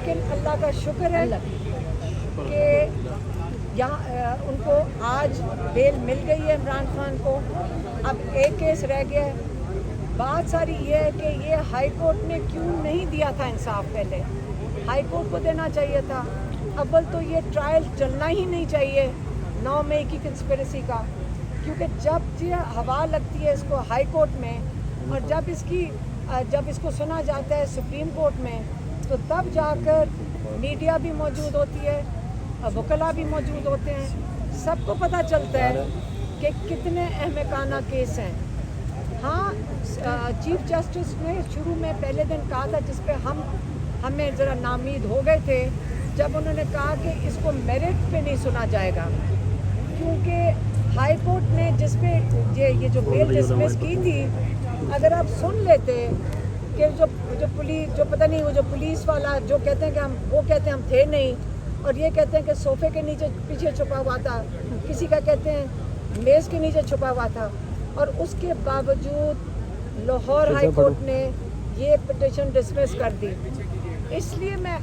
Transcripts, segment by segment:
لیکن اللہ کا شکر ہے کہ یہاں ان کو آج بیل مل گئی ہے عمران خان کو. اب ایک کیس رہ گیا ہے. بات ساری یہ ہے کہ یہ ہائی کورٹ نے کیوں نہیں دیا تھا انصاف. پہلے ہائی کورٹ کو دینا چاہیے تھا. اول تو یہ ٹرائل چلنا ہی نہیں چاہیے 9 مئی کی کنسپریسی کا, کیونکہ جب یہ ہوا لگتی ہے اس کو ہائی کورٹ میں اور جب اس کو سنا جاتا ہے سپریم کورٹ میں, تو تب جا کر میڈیا بھی موجود ہوتی ہے, وکلاء بھی موجود ہوتے ہیں, سب کو پتہ چلتا ہے کہ کتنے احمقانہ کیس ہیں. ہاں چیف جسٹس نے شروع میں پہلے دن کہا تھا, جس پہ ہمیں ذرا نامید ہو گئے تھے, جب انہوں نے کہا کہ اس کو میرٹ پہ نہیں سنا جائے گا, کیونکہ ہائی کورٹ نے جس پہ یہ جو بیل ڈسمس کی تھی, اگر آپ سن لیتے کہ جو پولیس جو پتہ نہیں وہ جو پولیس والا جو کہتے ہیں کہ وہ کہتے ہیں ہم تھے نہیں, اور یہ کہتے ہیں کہ صوفے کے نیچے پیچھے چھپا ہوا تھا, کسی کا کہتے ہیں میز کے نیچے چھپا ہوا تھا, اور اس کے باوجود لاہور ہائی کورٹ نے یہ پٹیشن ڈسمس کر دی. اس لیے میں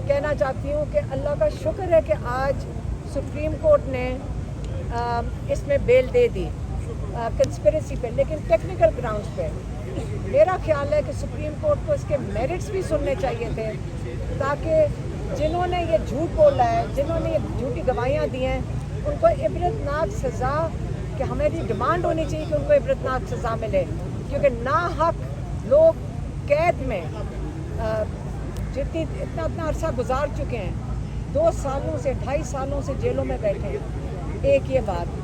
کہنا چاہتی ہوں کہ اللہ کا شکر ہے کہ آج سپریم کورٹ نے اس میں بیل دے دی کنسپریسی پہ, لیکن ٹیکنیکل گراؤنڈز پہ. میرا خیال ہے کہ سپریم کورٹ کو اس کے میرٹس بھی سننے چاہیے تھے, تاکہ جنہوں نے یہ جھوٹ بولا ہے, جنہوں نے یہ جھوٹی گواہیاں دی ہیں, ان کو عبرتناک سزا, کہ ہماری ڈیمانڈ ہونی چاہیے کہ ان کو عبرتناک سزا ملے, کیونکہ ناحق لوگ قید میں اتنا عرصہ گزار چکے ہیں, 2 سالوں سے 2.5 سالوں سے جیلوں میں بیٹھے ہیں. ایک یہ بات.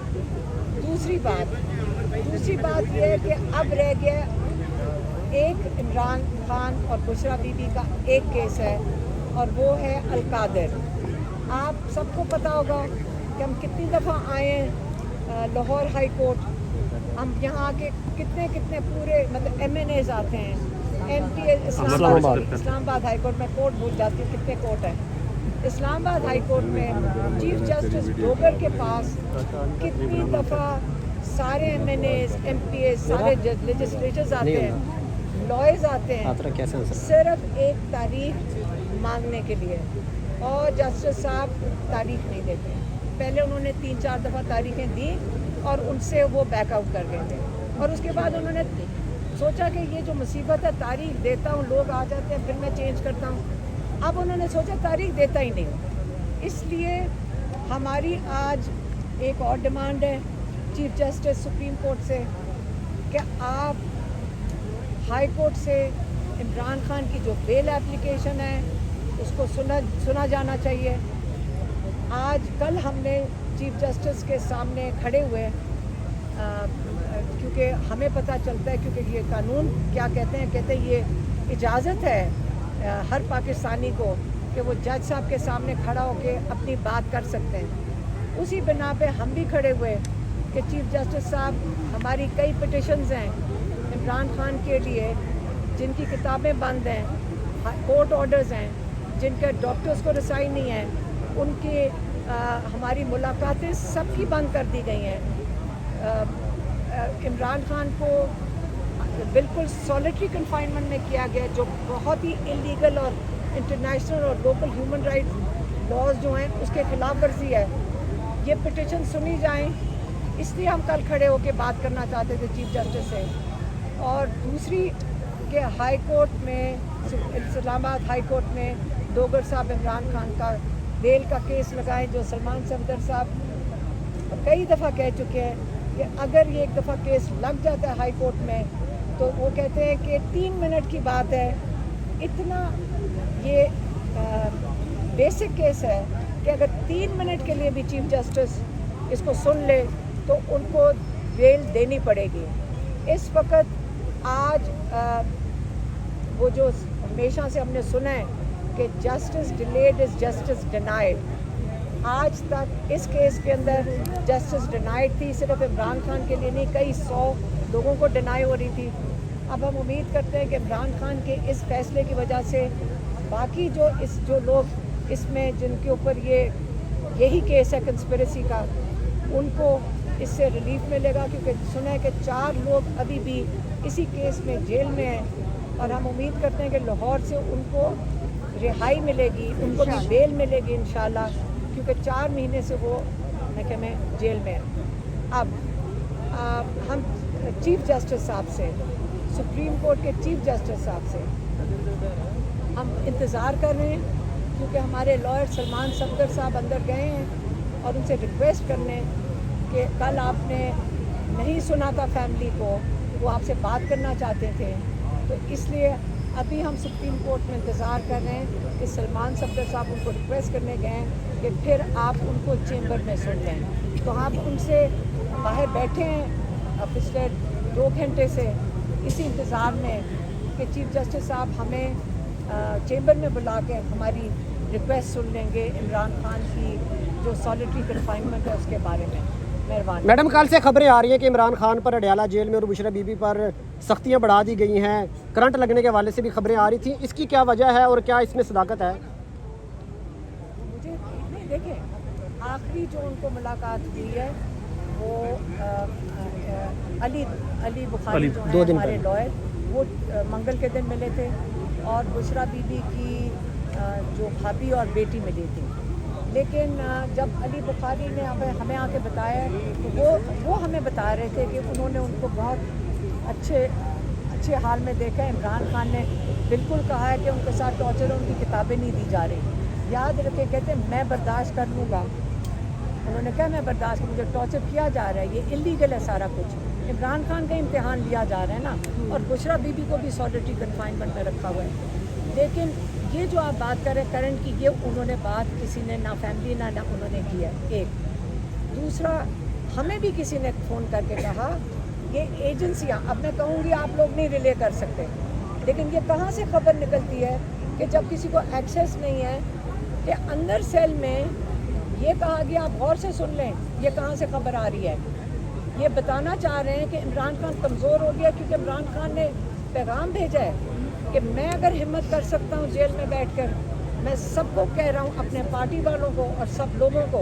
دوسری بات یہ ہے کہ اب رہ گیا ایک عمران خان اور بشرا بی بی کا ایک کیس ہے, اور وہ ہے القادر. آپ سب کو پتہ ہوگا کہ ہم کتنی دفعہ آئے ہیں لاہور ہائی کورٹ, ہم یہاں کے کتنے پورے مطلب ایم این ایز آتے ہیں, ایم پی اسلام آباد ہائی کورٹ میں کورٹ بھول جاتی ہوں کتنے کورٹ ہیں. اسلام آباد ہائی کورٹ میں چیف جسٹس ڈوگر کے پاس کتنی دفعہ سارے M N As, M P As, سارے لیجسلیچرز آتے ہیں, لائرز آتے ہیں, صرف ایک تاریخ مانگنے کے لیے, اور جسٹس صاحب تاریخ نہیں دیتے. پہلے انہوں نے 3-4 دفعہ تاریخیں دی اور ان سے وہ بیک آؤٹ کر گئے تھے, اور اس کے بعد انہوں نے سوچا کہ یہ جو مصیبت ہے, تاریخ دیتا ہوں لوگ آ جاتے ہیں پھر میں چینج کرتا ہوں. اب انہوں نے سوچا تاریخ دیتا ہی نہیں. اس لیے ہماری آج ایک اور ڈیمانڈ ہے چیف جسٹس سپریم کورٹ سے, کہ آپ ہائی کورٹ سے عمران خان کی جو بیل اپلیکیشن ہے اس کو سنا جانا چاہیے. کل ہم نے چیف جسٹس کے سامنے کھڑے ہوئے, کیونکہ ہمیں پتہ چلتا ہے, کیونکہ یہ قانون کیا کہتے ہیں یہ اجازت ہے ہر پاکستانی کو کہ وہ جج صاحب کے سامنے کھڑا ہو کے اپنی بات کر سکتے ہیں. اسی بنا پہ ہم بھی کھڑے ہوئے کہ چیف جسٹس صاحب, ہماری کئی پٹیشنز ہیں عمران خان کے لیے جن کی کتابیں بند ہیں, کورٹ آرڈرز ہیں جن کے ڈاکٹرز کو رسائی نہیں ہے, ان کی ہماری ملاقاتیں سب کی بند کر دی گئی ہیں. عمران خان کو بالکل سولیٹری کنفائنمنٹ میں کیا گیا, جو بہت ہی انلیگل اور انٹرنیشنل اور لوکل ہیومن رائٹس لاز جو ہیں اس کے خلاف ورزی ہے. یہ پٹیشن سنی جائیں, اس لیے ہم کل کھڑے ہو کے بات کرنا چاہتے تھے چیف جسٹس سے. اور دوسری کہ ہائی کورٹ میں, اسلام آباد ہائی کورٹ میں ڈوگر صاحب عمران خان کا بیل کا کیس لگائے, جو سلمان صفدر صاحب کئی دفعہ کہہ چکے ہیں کہ اگر یہ ایک دفعہ کیس لگ جاتا ہے ہائی کورٹ میں تو وہ کہتے ہیں کہ 3 منٹ کی بات ہے. اتنا یہ بیسک کیس ہے کہ اگر 3 منٹ کے لیے بھی چیف جسٹس اس کو سن لے تو ان کو بیل دینی پڑے گی. اس وقت آج وہ جو ہمیشہ سے ہم نے سنا ہے کہ justice delayed is justice denied, آج تک اس کیس کے اندر جسٹس ڈینائڈ تھی, صرف عمران خان کے لیے نہیں, کئی 100 لوگوں کو ڈینائی ہو رہی تھی. اب ہم امید کرتے ہیں کہ عمران خان کے اس فیصلے کی وجہ سے باقی جو لوگ اس میں جن کے اوپر یہی کیس ہے کنسپریسی کا, ان کو اس سے ریلیف ملے گا, کیونکہ سنا ہے کہ 4 لوگ ابھی بھی اسی کیس میں جیل میں ہیں, اور ہم امید کرتے ہیں کہ لاہور سے ان کو रिहाई मिलेगी, उनको भी बेल मिलेगी इंशाल्लाह, क्योंकि 4 महीने से वो मैं जेल में हैं। अब हम चीफ जस्टिस साहब से, सुप्रीम कोर्ट के चीफ जस्टिस साहब से हम इंतज़ार कर रहे हैं, क्योंकि हमारे लॉयर सलमान सफदर साहब अंदर गए हैं और उनसे रिक्वेस्ट करने कि कल आपने नहीं सुना था फैमिली को, वो आपसे बात करना चाहते थे, तो इसलिए अभी हम सुप्रीम कोर्ट में इंतज़ार कर रहे हैं कि सलमान सफदर साहब उनको रिक्वेस्ट करने गए हैं कि फिर आप उनको चेंबर में सुन लें। तो आप उनसे बाहर बैठे हैं पिछले 2 घंटे से इसी इंतज़ार में कि चीफ जस्टिस साहब हमें चेंबर में बुला के हमारी रिक्वेस्ट सुन लेंगे इमरान खान की जो सॉलिटरी कन्फाइनमेंट है उसके बारे में। मेहरबानी। मैडम, कल से खबरें आ रही हैं कि इमरान खान पर अडयाला जेल में और बुशरा बीबी पर सख्तियां बढ़ा दी गई हैं, करंट लगने के हवाले से भी खबरें आ रही थी, इसकी क्या वजह है और क्या इसमें सदाकत है? मुझे नहीं, देखें, आखिरी जो उनको मुलाकात हुई है वो अली बुखारी जो हैं हमारे लॉयर, वो मंगल के दिन मिले थे, और बुशरा बीबी की जो भाभी और बेटी मिली थी। लेकिन जब अली बुखारी ने हमें आके बताया तो वो हमें बता रहे थे कि उन्होंने उनको बहुत अच्छे हाल में देखा है। इमरान खान ने बिल्कुल कहा है कि उनके साथ टॉर्चर, उनकी किताबें नहीं दी जा रही। याद रखे, कहते हैं मैं बर्दाश्त कर लूँगा, उन्होंने कहा मैं बर्दाश्त, मुझे टॉर्चर किया जा रहा है, ये इलीगल है सारा कुछ। इमरान खान का इम्तिहान लिया जा रहा है ना, और बुशरा बीबी को भी सॉलिटरी कन्फाइनमेंट में रखा हुआ है। लेकिन ये जो आप बात कर रहे हैं करंट की, ये उन्होंने बात किसी ने ना फैमिली ना उन्होंने की है। एक दूसरा, हमें भी किसी ने फ़ोन करके कहा ये एजेंसियां, अब मैं कहूँगी आप लोग नहीं रिले कर सकते, लेकिन ये कहाँ से खबर निकलती है कि जब किसी को एक्सेस नहीं है कि अंदर सेल में ये कहा गया, आप गौर से सुन लें, ये कहाँ से खबर आ रही है। ये बताना चाह रहे हैं कि इमरान खान कमज़ोर हो गया, क्योंकि इमरान खान ने पैगाम भेजा है कि मैं अगर हिम्मत कर सकता हूँ जेल में बैठकर, मैं सबको कह रहा हूँ, अपने पार्टी वालों को और सब लोगों को,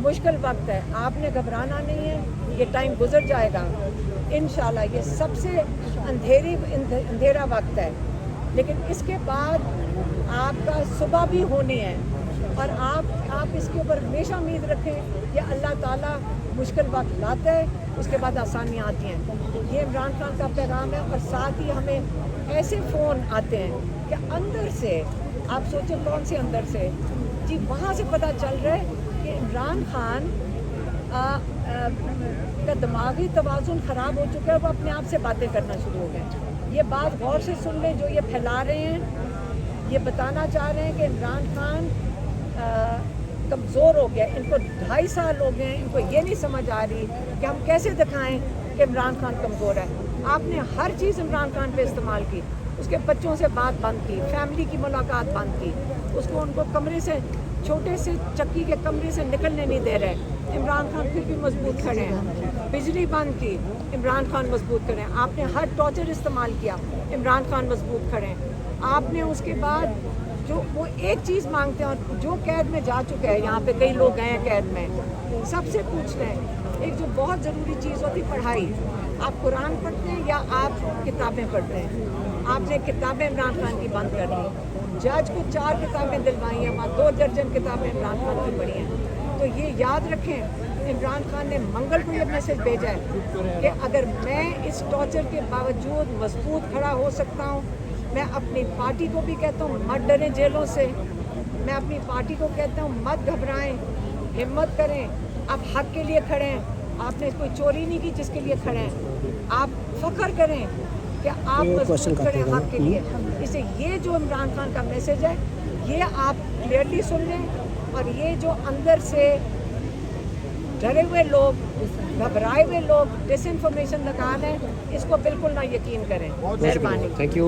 मुश्किल वक्त है, आपने घबराना नहीं है, ये टाइम गुजर जाएगा इंशाल्लाह। ये सबसे अंधेरा वक्त है, लेकिन इसके बाद आपका सुबह भी होनी है, और आप इसके ऊपर हमेशा उम्मीद रखें कि अल्लाह ताला मुश्किल वक्त लाता है, उसके बाद आसानियाँ आती हैं। ये इमरान खान का पैगाम है। और साथ ही हमें ऐसे फ़ोन आते हैं कि अंदर से, आप सोचें कौन से अंदर से जी, वहाँ से पता चल रहा है कि इमरान खान का दिमागी तवाज़ुन ख़राब हो चुका है, वो अपने आप से बातें करना शुरू हो गए। ये बात गौर से सुन लें, जो ये फैला रहे हैं, ये बताना चाह रहे हैं कि इमरान खान कमज़ोर हो गया, इनको 2.5 साल हो गए, इनको ये नहीं समझ आ रही कि हम कैसे दिखाएं कि इमरान खान कमज़ोर है। आपने हर चीज़ इमरान खान पे इस्तेमाल की, उसके बच्चों से बात बंद की, फैमिली की मुलाकात बंद की, उनको कमरे से, छोटे से चक्की के कमरे से निकलने नहीं दे रहे। इमरान खान फिर भी मजबूत खड़े हैं। बिजली बंद की, इमरान खान मजबूत खड़े हैं। आपने हर टॉर्चर इस्तेमाल किया, इमरान खान मजबूत खड़े हैं। आपने उसके बाद जो वो एक चीज़ मांगते हैं, और जो कैद में जा चुके हैं, यहाँ पे कई लोग गए हैं कैद में, सबसे पूछ लें, एक जो बहुत ज़रूरी चीज़ होती पढ़ाई, आप कुरान पढ़ते हैं या आप किताबें पढ़ते हैं? आपने किताबें इमरान खान की बंद कर दी। जज को 4 किताबें दिलवाई हैं, वहाँ 2 दर्जन किताबें इमरान खान की पढ़ी हैं। तो ये याद रखें, इमरान खान ने मंगल को ये मैसेज भेजा है कि अगर मैं इस टॉर्चर के बावजूद मजबूत खड़ा हो सकता हूँ, मैं अपनी पार्टी को भी कहता हूँ मत डरें जेलों से, मैं अपनी पार्टी को कहता हूँ मत घबराएं, हिम्मत करें, आप हक के लिए खड़े हैं। आपने कोई चोरी नहीं की जिसके लिए खड़े हैं, आप फख्र करें कि आप मजबूत खड़े हैं हक के लिए। इसे ये जो इमरान खान का मैसेज है, ये आप क्लियरली सुन लें, और ये जो अंदर से डरे हुए लोग, घबराए हुए लोग डिसइंफॉर्मेशन लगा रहे हैं, इसको बिल्कुल ना यकीन करें। मेहरबानी। Thank you.